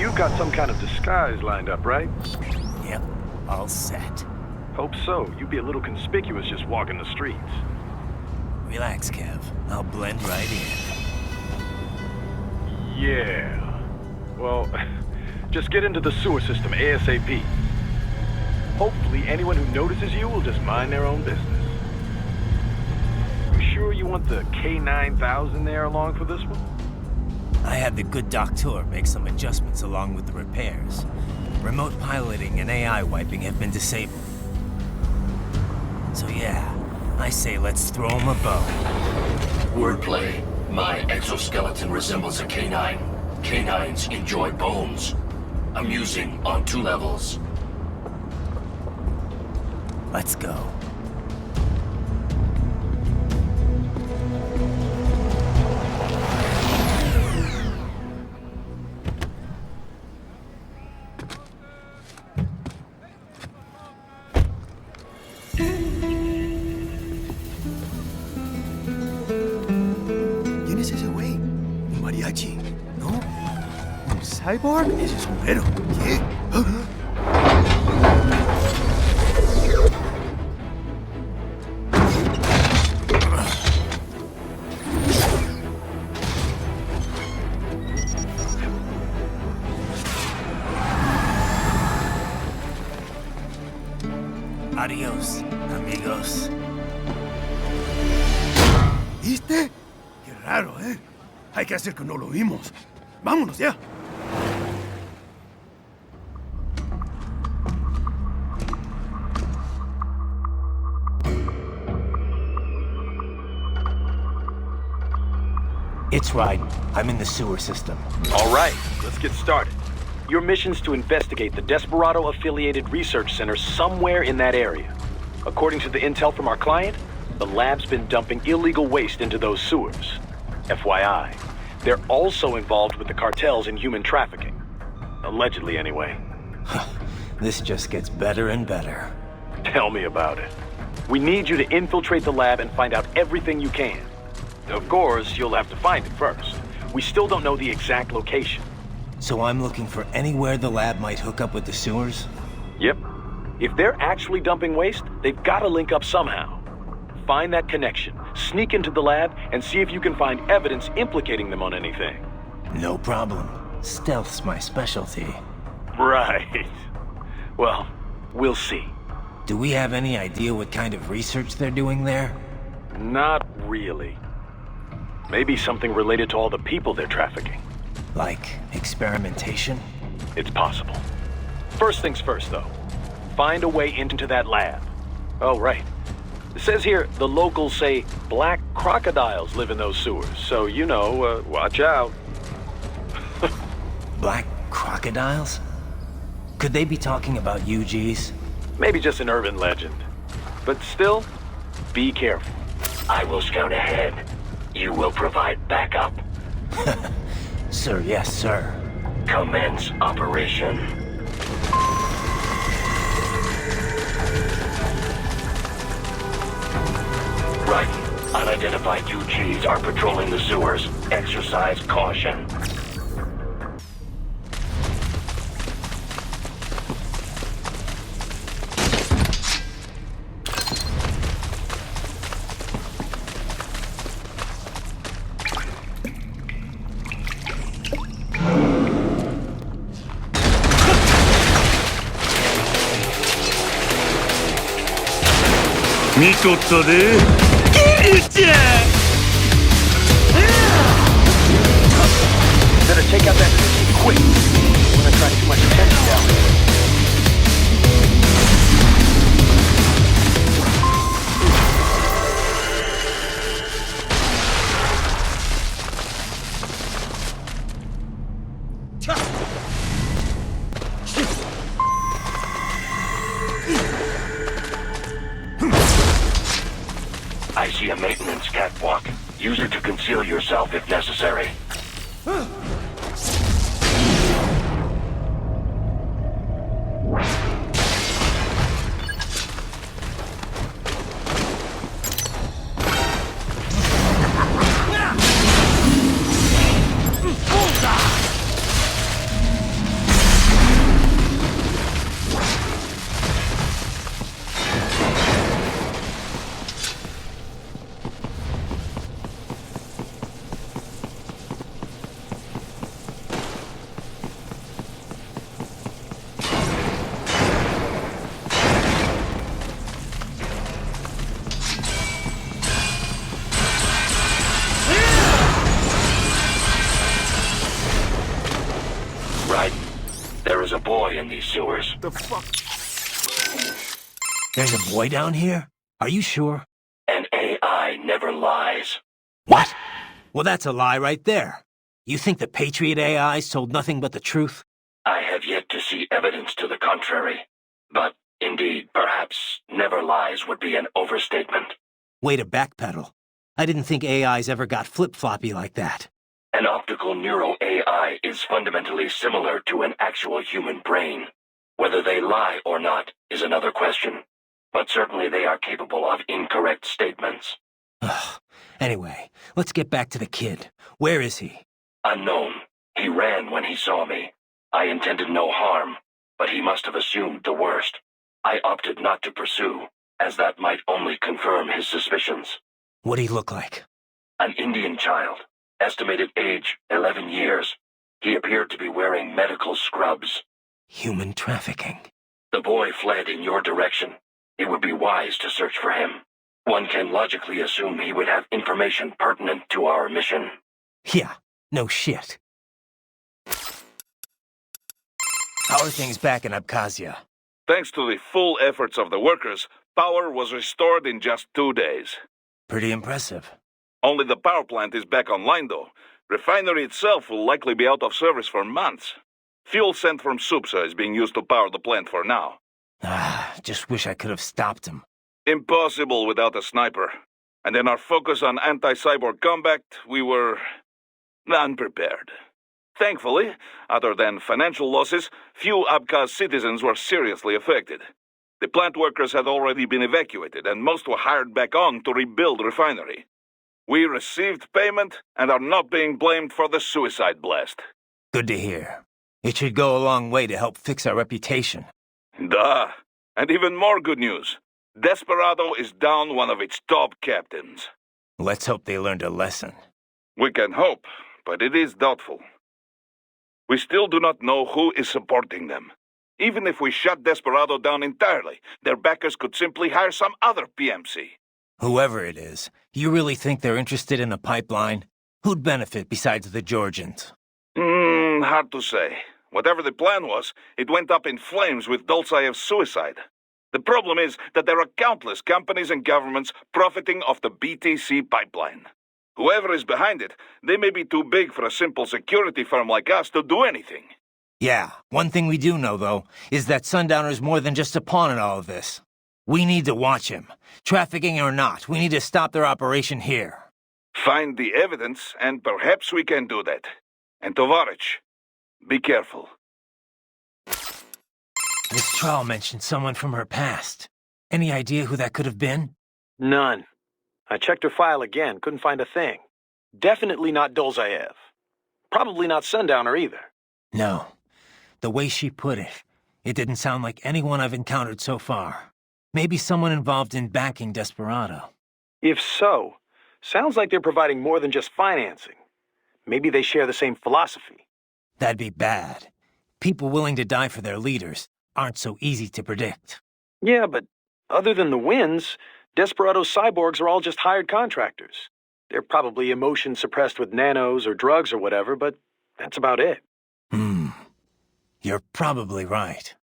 You've got some kind of disguise lined up, right? Yep, all set. Hope so. You'd be a little conspicuous just walking the streets. Relax, Kev. I'll blend right in. Yeah. Well, just get into the sewer system ASAP. Hopefully anyone who notices you will just mind their own business. You sure you want the K9000 there along for this one? I had the good doctor make some adjustments along with the repairs. Remote piloting and AI wiping have been disabled. So yeah, I say let's throw him a bone. Wordplay. My exoskeleton resembles a canine. Canines enjoy bones. Amusing on 2 levels. Let's go. ¿Quién es ese güey? ¿Un mariachi? ¿No? ¿Un cyborg? Ese sombrero. ¿Qué? Adiós, amigos. ¿Viste? Qué raro, ¿eh? Hay que hacer que no lo vimos. ¡Vámonos ya! It's right. I'm in the sewer system. All right, let's get started. Your mission's to investigate the Desperado-affiliated research center somewhere in that area. According to the intel from our client, the lab's been dumping illegal waste into those sewers. FYI, they're also involved with the cartels in human trafficking. Allegedly, anyway. This just gets better and better. Tell me about it. We need you to infiltrate the lab and find out everything you can. Of course, you'll have to find it first. We still don't know the exact location. So I'm looking for anywhere the lab might hook up with the sewers? Yep. If they're actually dumping waste, they've got to link up somehow. Find that connection, sneak into the lab, and see if you can find evidence implicating them on anything. No problem. Stealth's my specialty. Right. Well, we'll see. Do we have any idea what kind of research they're doing there? Not really. Maybe something related to all the people they're trafficking. Like experimentation? It's possible. First things first, though. Find a way into that lab. Oh, right. It says here the locals say black crocodiles live in those sewers, so you know, watch out. Black crocodiles? Could they be talking about UGs? Maybe just an urban legend. But still, be careful. I will scout ahead. You will provide backup. Sir, yes, sir. Commence operation. Right. Unidentified UGs are patrolling the sewers. Exercise caution. Better take out that system quick. We're not attract too much attention down there. I see a maintenance catwalk. Use it to conceal yourself if necessary. There is a boy in these sewers. The fuck? There's a boy down here? Are you sure? An AI never lies. What? Well, that's a lie right there. You think the Patriot AIs told nothing but the truth? I have yet to see evidence to the contrary. But, indeed, perhaps never lies would be an overstatement. Way to backpedal. I didn't think AIs ever got flip-floppy like that. An optical neural AI is fundamentally similar to an actual human brain. Whether they lie or not is another question. But certainly they are capable of incorrect statements. Ugh. Anyway, let's get back to the kid. Where is he? Unknown. He ran when he saw me. I intended no harm, but he must have assumed the worst. I opted not to pursue, as that might only confirm his suspicions. What'd he look like? An Indian child, estimated age 11 years. He appeared to be wearing medical scrubs. Human trafficking. The boy fled in your direction. It would be wise to search for him. One can logically assume he would have information pertinent to our mission. Yeah, no shit. How are things back in Abkhazia? Thanks to the full efforts of the workers, power was restored in just 2 days. Pretty impressive. Only the power plant is back online, though. Refinery itself will likely be out of service for months. Fuel sent from Supsa is being used to power the plant for now. Just wish I could have stopped him. Impossible without a sniper. And in our focus on anti-cyborg combat, we were unprepared. Thankfully, other than financial losses, few Abkhaz citizens were seriously affected. The plant workers had already been evacuated, and most were hired back on to rebuild refinery. We received payment and are not being blamed for the suicide blast. Good to hear. It should go a long way to help fix our reputation. Duh. And even more good news. Desperado is down one of its top captains. Let's hope they learned a lesson. We can hope, but it is doubtful. We still do not know who is supporting them. Even if we shut Desperado down entirely, their backers could simply hire some other PMC. Whoever it is, you really think they're interested in the pipeline? Who'd benefit besides the Georgians? Hard to say. Whatever the plan was, it went up in flames with Dolzaev's suicide. The problem is that there are countless companies and governments profiting off the BTC pipeline. Whoever is behind it, they may be too big for a simple security firm like us to do anything. Yeah, one thing we do know, though, is that Sundowner's more than just a pawn in all of this. We need to watch him. Trafficking or not, we need to stop their operation here. Find the evidence, and perhaps we can do that. And Tovarich, be careful. This trial mentioned someone from her past. Any idea who that could have been? None. I checked her file again, couldn't find a thing. Definitely not Dolzaev. Probably not Sundowner either. No. The way she put it, it didn't sound like anyone I've encountered so far. Maybe someone involved in backing Desperado. If so, sounds like they're providing more than just financing. Maybe they share the same philosophy. That'd be bad. People willing to die for their leaders aren't so easy to predict. Yeah, but other than the wins, Desperado's cyborgs are all just hired contractors. They're probably emotion suppressed with nanos or drugs or whatever, but that's about it. You're probably right.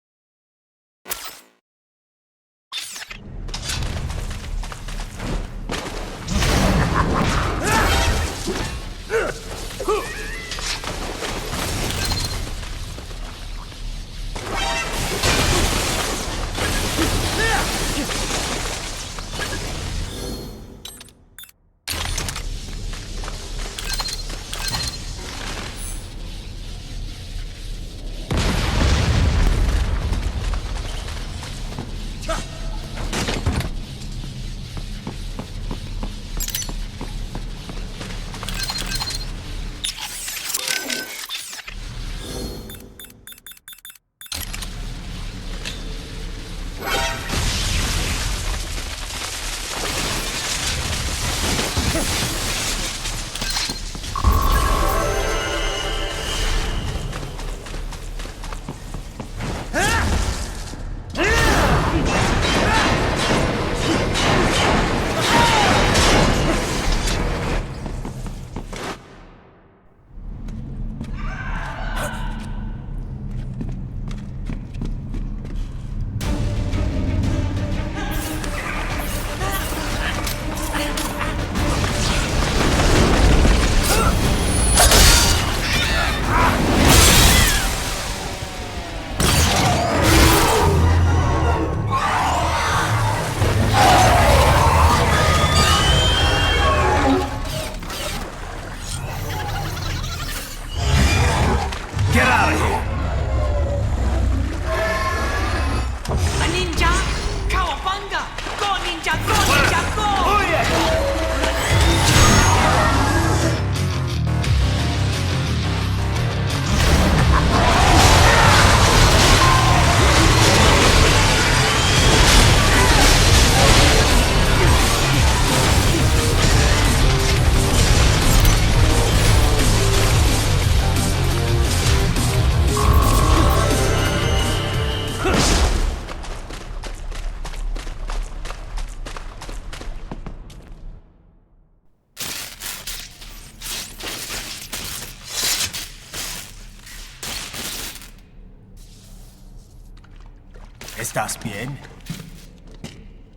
¿Estás bien?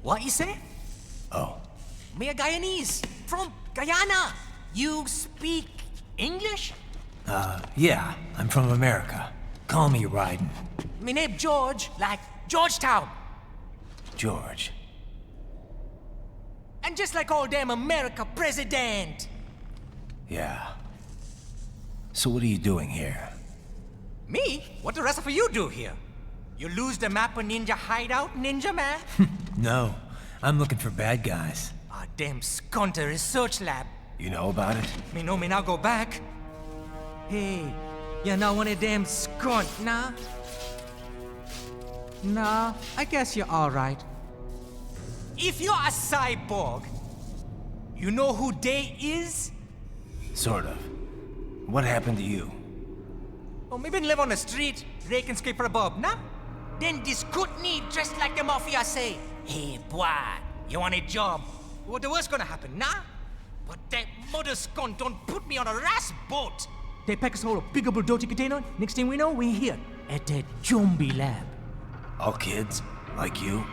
What you say? Oh, Me a Guyanese from Guyana. You speak English? yeah, I'm from America. Call me Ryden. Me name George, like Georgetown. George. And just like all damn America president. Yeah. So what are you doing here? Me? What the rest of you do here? You lose the map of Ninja hideout, Ninja man? No, I'm looking for bad guys. Ah, damn skunter research lab. You know about it? Me know me now go back. Hey, you're not one of them skunt, nah? Nah, I guess you're alright. If you're a cyborg, you know who they is? Sort of. What happened to you? Oh, me been live on the street, rake and scrape for a bob, nah? Then this good need dressed like the mafia say, hey boy, you want a job? What the worst gonna happen, nah? But that mother scunt don't put me on a ras boat. They pack us all a big old dirty container. Next thing we know, we're here at that zombie lab. All kids? Like you?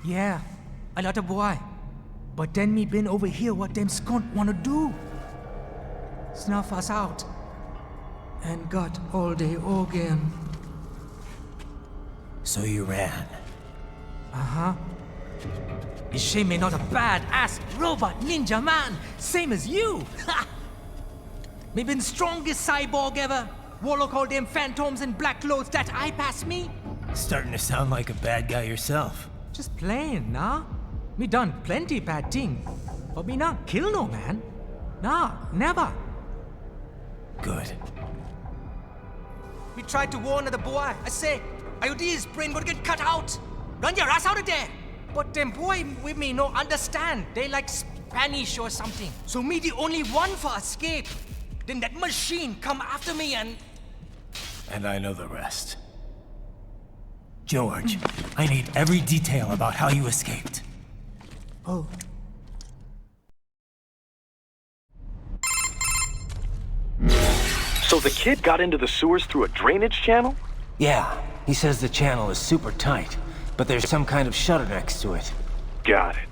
Yeah, a lot of boy. But then me been over here what them scunt wanna do. Snuff us out. And got all the organ. So you ran. Uh-huh. Is she me not a bad-ass robot ninja man, same as you? Ha! Me been strongest cyborg ever. Warlock all them phantoms in black clothes that eye pass me. Starting to sound like a bad guy yourself. Just plain, nah? Me done plenty bad thing. But me not kill no man. Nah, never. Good. We tried to warn the boy. I say, IOD's brain would get cut out. Run your ass out of there. But them boy with me no understand. They like Spanish or something. So me the only one for escape. Then that machine come after me and... And I know the rest. George, I need every detail about how you escaped. Oh. So the kid got into the sewers through a drainage channel? Yeah, he says the channel is super tight, but there's some kind of shutter next to it. Got it.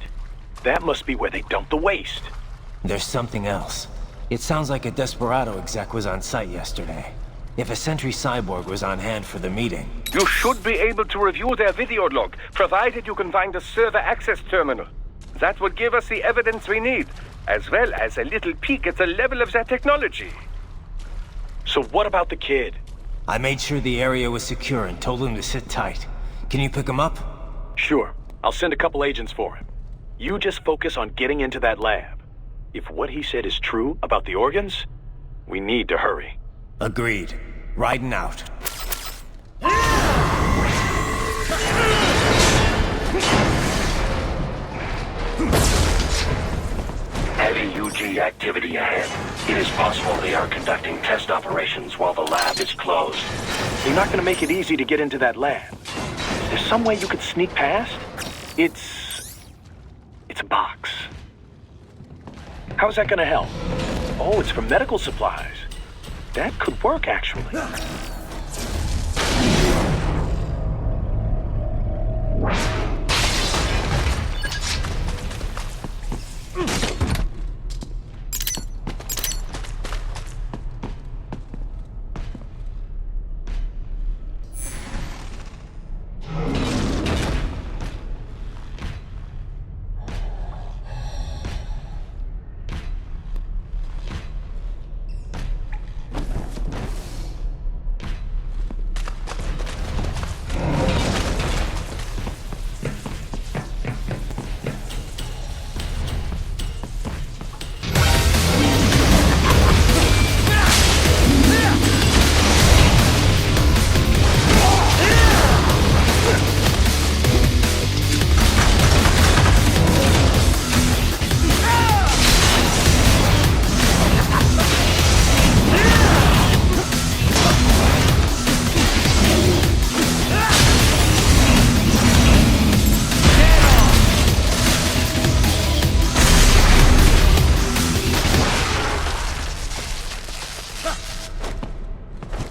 That must be where they dumped the waste. There's something else. It sounds like a Desperado exec was on site yesterday. If a Sentry Cyborg was on hand for the meeting... You should be able to review their video log, provided you can find a server access terminal. That would give us the evidence we need, as well as a little peek at the level of their technology. So what about the kid? I made sure the area was secure and told him to sit tight. Can you pick him up? Sure. I'll send a couple agents for him. You just focus on getting into that lab. If what he said is true about the organs, we need to hurry. Agreed. Riding out. Heavy UG activity ahead. It is possible they are conducting test operations while the lab is closed. You're not going to make it easy to get into that lab. Is there some way you could sneak past? It's a box. How's that going to help? Oh, it's for medical supplies. That could work, actually.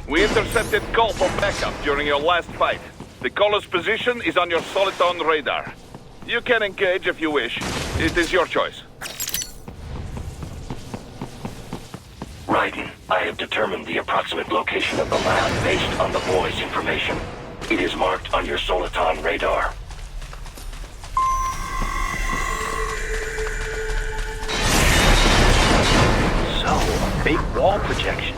We intercepted call for backup during your last fight. The caller's position is on your soliton radar. You can engage if you wish. It is your choice. Raiden, I have determined the approximate location of the lab based on the boy's information. It is marked on your soliton radar. So, a fake wall projection.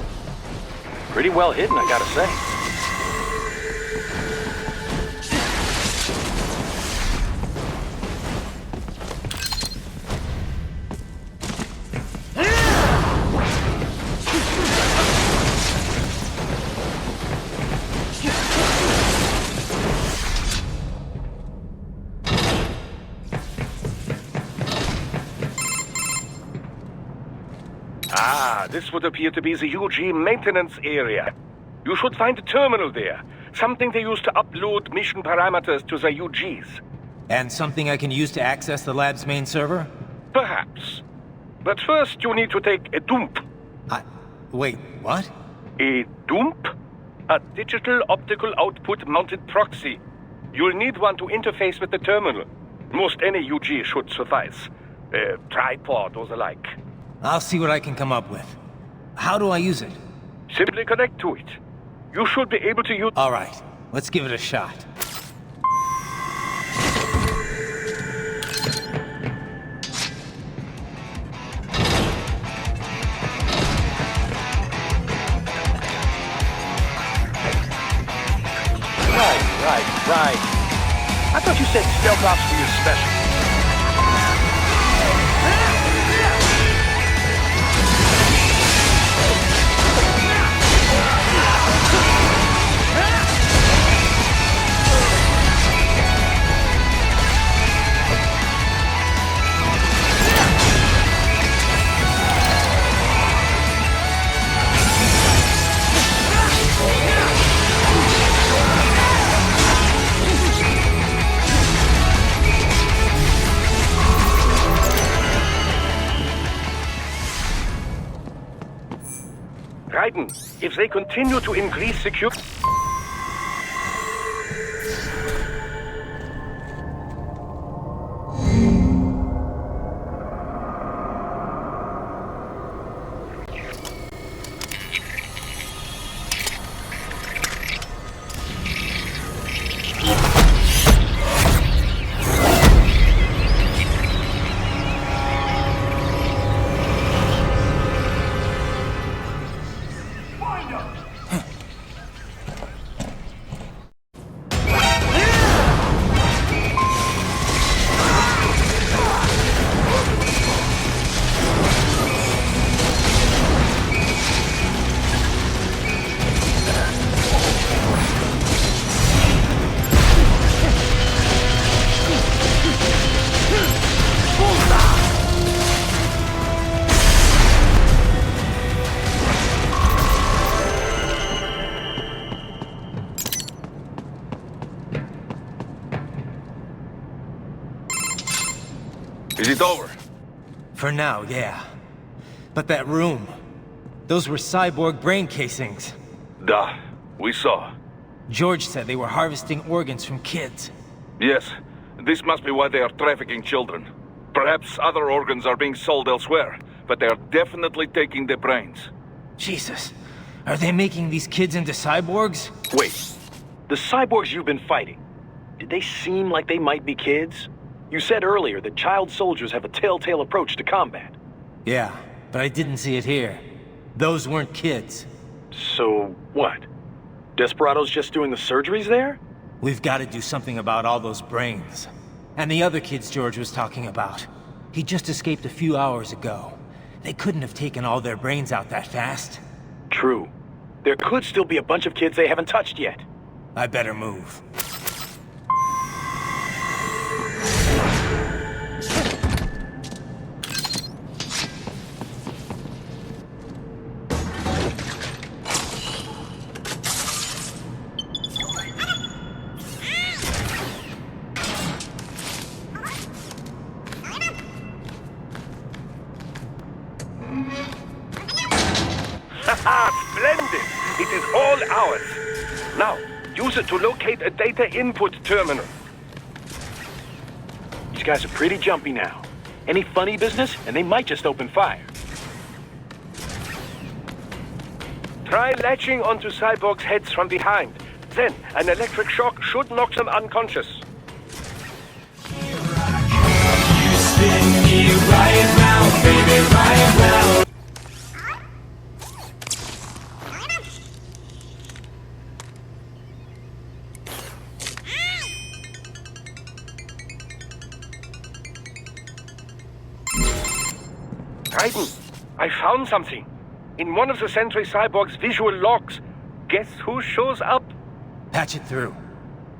Pretty well hidden, I gotta say. This would appear to be the UG maintenance area. You should find a terminal there. Something they use to upload mission parameters to the UGs. And something I can use to access the lab's main server? Perhaps. But first you need to take a dump. Wait, what? A dump? A digital optical output mounted proxy. You'll need one to interface with the terminal. Most any UG should suffice. A tripod or the like. I'll see what I can come up with. How do I use it? Simply connect to it. You should be able to use... All right, let's give it a shot. Right. I thought you said stealth ops were your specialty. Raiden, if they continue to increase security... Is it over? For now, yeah. But that room... those were cyborg brain casings. Duh. We saw. George said they were harvesting organs from kids. Yes. This must be why they are trafficking children. Perhaps other organs are being sold elsewhere, but they are definitely taking the brains. Jesus. Are they making these kids into cyborgs? Wait. The cyborgs you've been fighting, did they seem like they might be kids? You said earlier that child soldiers have a telltale approach to combat. Yeah, but I didn't see it here. Those weren't kids. So, what? Desperado's just doing the surgeries there? We've got to do something about all those brains. And the other kids George was talking about. He just escaped a few hours ago. They couldn't have taken all their brains out that fast. True. There could still be a bunch of kids they haven't touched yet. I better move. Haha, splendid! It is all ours. Now, use Use it to locate a data input terminal. These guys are pretty jumpy now. Any funny business, and they might just open fire. Try latching onto cyborgs' heads from behind. Then, an electric shock should knock them unconscious. Titan, I found something. In one of the Sentry Cyborg's visual logs. Guess who shows up? Patch it through.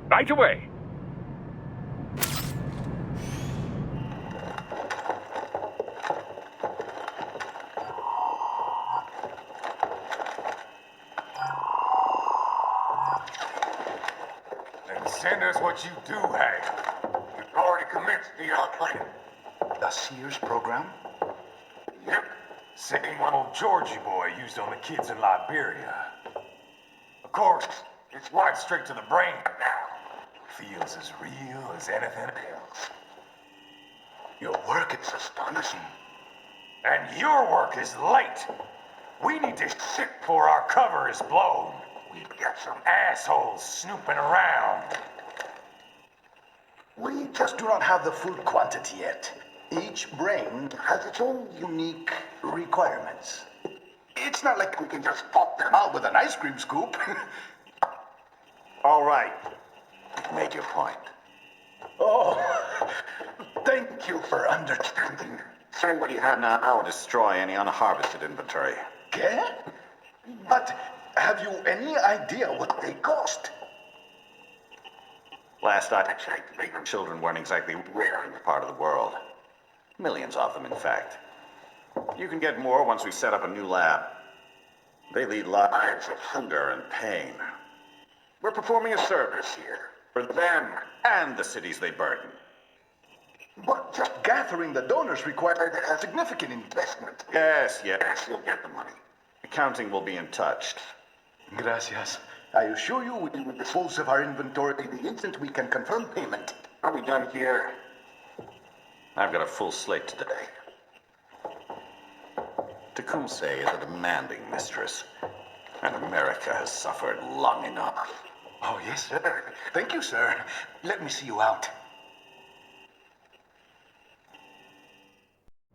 Right away. Then send us what you do have. You've already commenced the plan. The Sears program? Yep. Same one old Georgie boy used on the kids in Liberia. Of course, it's right straight to the brain now. Feels as real as anything else. Your work is astonishing. And your work is late. We need to sit before our cover is blown. We've got some assholes snooping around. We just do not have the full quantity yet. Each brain has its own unique requirements. It's not like we can just pop them out with an ice cream scoop. All right. You've made your point. Oh, thank you for understanding. Send what you have now or destroy any unharvested inventory. Okay? But have you any idea what they cost? Last I checked, children weren't exactly rare in the part of the world. Millions of them, in fact. You can get more once we set up a new lab. They lead lives of hunger and pain. We're performing a service here for them and the cities they burden. But just gathering the donors required a significant investment. Yes, you'll get the money. Accounting will be in touch. Gracias. I assure you we will dispose of our inventory the instant we can confirm payment. Are we done here? I've got a full slate today. Tecumseh is a demanding mistress, and America has suffered long enough. Oh, yes, sir. Thank you, sir. Let me see you out.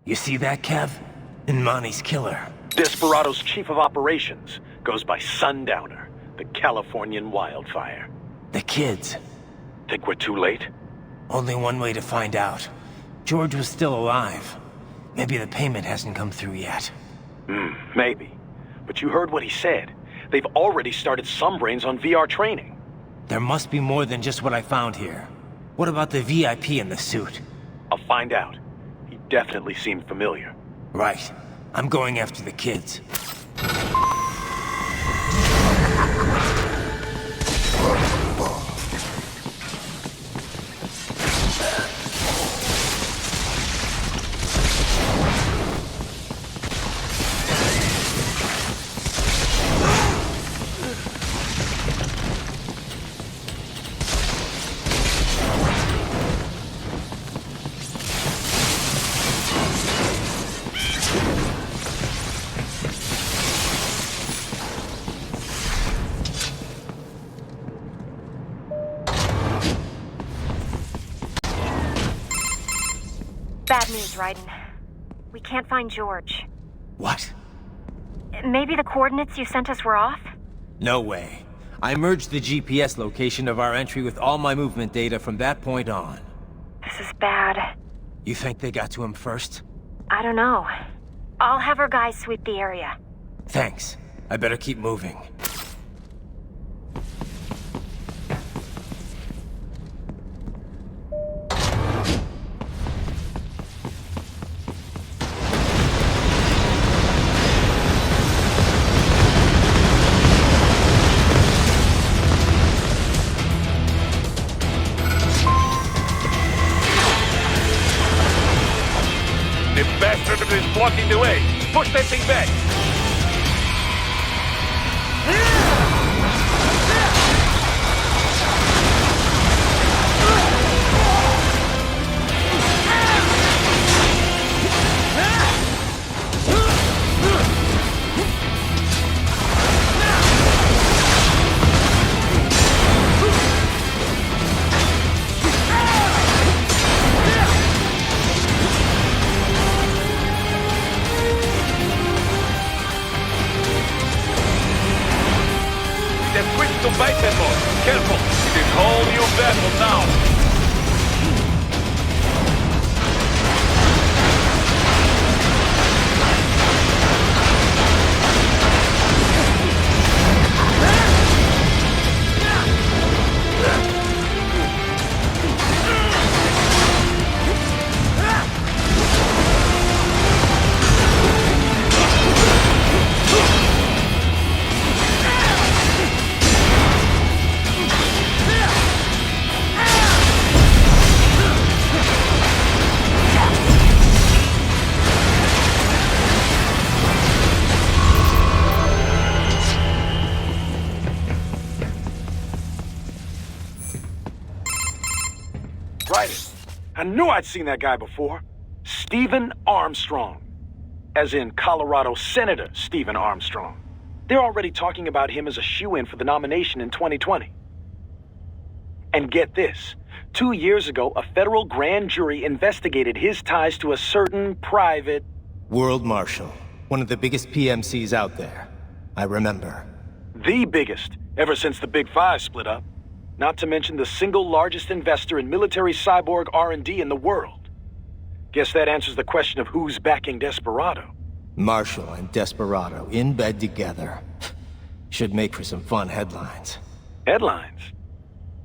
You see that, Kev? Imani's killer. Desperado's chief of operations goes by Sundowner, the Californian wildfire. The kids. Think we're too late? Only one way to find out. George was still alive. Maybe the payment hasn't come through yet. Maybe. But you heard what he said. They've already started some brains on VR training. There must be more than just what I found here. What about the VIP in the suit? I'll find out. He definitely seemed familiar. Right. I'm going after the kids. Bad news, Raiden. We can't find George. What? Maybe the coordinates you sent us were off? No way. I merged the GPS location of our entry with all my movement data from that point on. This is bad. You think they got to him first? I don't know. I'll have our guys sweep the area. Thanks. I better keep moving. The bastard is blocking the way. Push that thing back. Careful! It is whole new battle now! Right. I knew I'd seen that guy before. Stephen Armstrong. As in Colorado Senator Stephen Armstrong. They're already talking about him as a shoo-in for the nomination in 2020. And get this. 2 years ago, a federal grand jury investigated his ties to a certain private... World Marshal. One of the biggest PMCs out there. I remember. The biggest, ever since the Big Five split up. Not to mention the single largest investor in military cyborg R&D in the world. Guess that answers the question of who's backing Desperado. Marshall and Desperado in bed together. Should make for some fun headlines. Headlines?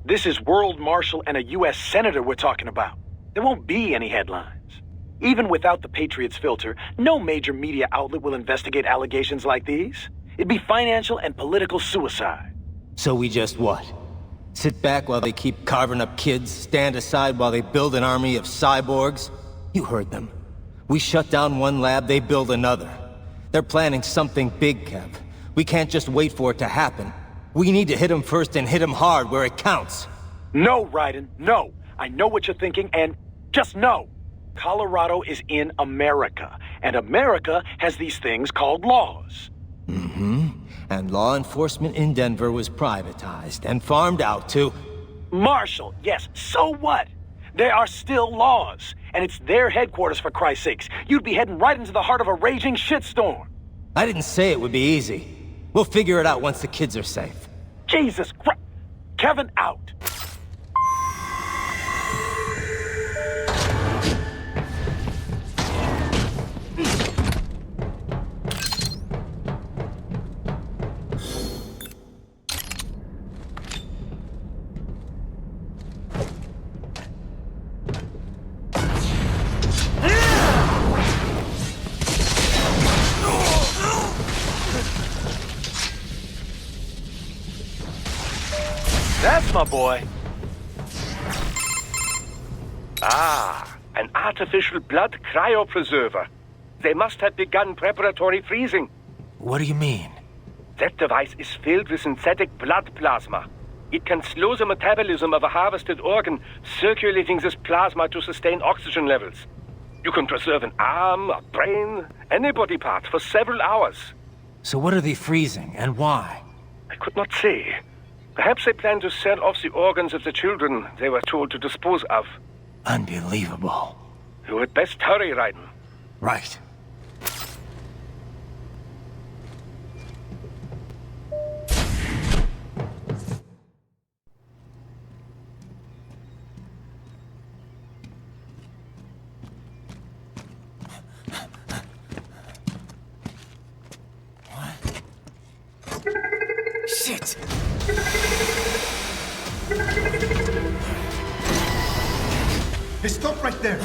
This is World Marshal and a U.S. Senator we're talking about. There won't be any headlines. Even without the Patriots filter, no major media outlet will investigate allegations like these. It'd be financial and political suicide. So we just what? Sit back while they keep carving up kids, stand aside while they build an army of cyborgs? You heard them. We shut down one lab, they build another. They're planning something big, Kev. We can't just wait for it to happen. We need to hit them first and hit them hard where it counts. No, Raiden, no. I know what you're thinking, and just no. Colorado is in America, and America has these things called laws. Mm-hmm. And law enforcement in Denver was privatized and farmed out to... Marshall, yes, so what? There are still laws, and it's their headquarters for Christ's sakes. You'd be heading right into the heart of a raging shitstorm. I didn't say it would be easy. We'll figure it out once the kids are safe. Jesus Christ. Kevin out. That's my boy. Ah, an artificial blood cryopreserver. They must have begun preparatory freezing. What do you mean? That device is filled with synthetic blood plasma. It can slow the metabolism of a harvested organ, circulating this plasma to sustain oxygen levels. You can preserve an arm, a brain, any body part for several hours. So what are they freezing, and why? I could not say. Perhaps they plan to sell off the organs of the children they were told to dispose of. Unbelievable. You had best hurry, Raiden. Right. Shit! Hey, stop right there!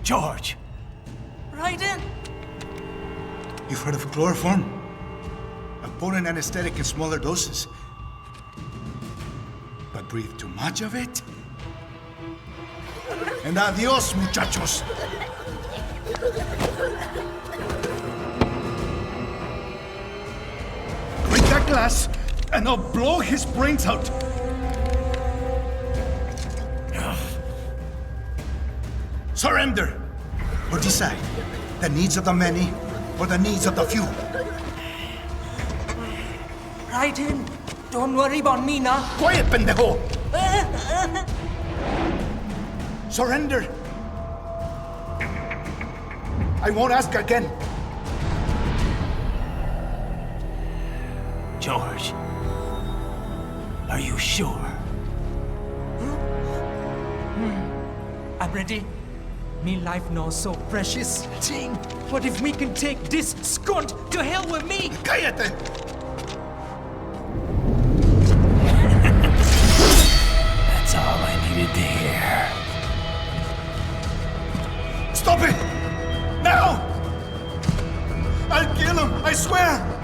George! Raiden! You've heard of chloroform? A potent anesthetic in smaller doses. But breathe too much of it? And adios, muchachos! Break that glass, and I'll blow his brains out! Surrender! Or decide, the needs of the many, or the needs of the few. Raiden, don't worry about me now. Quiet, pendejo! Surrender, I won't ask again. George, are you sure? I'm ready. Me life now so precious. Ting, what if we can take this skunt to hell with me? Cállate! That's all I needed to hear. Stop it! Now! I'll kill him, I swear!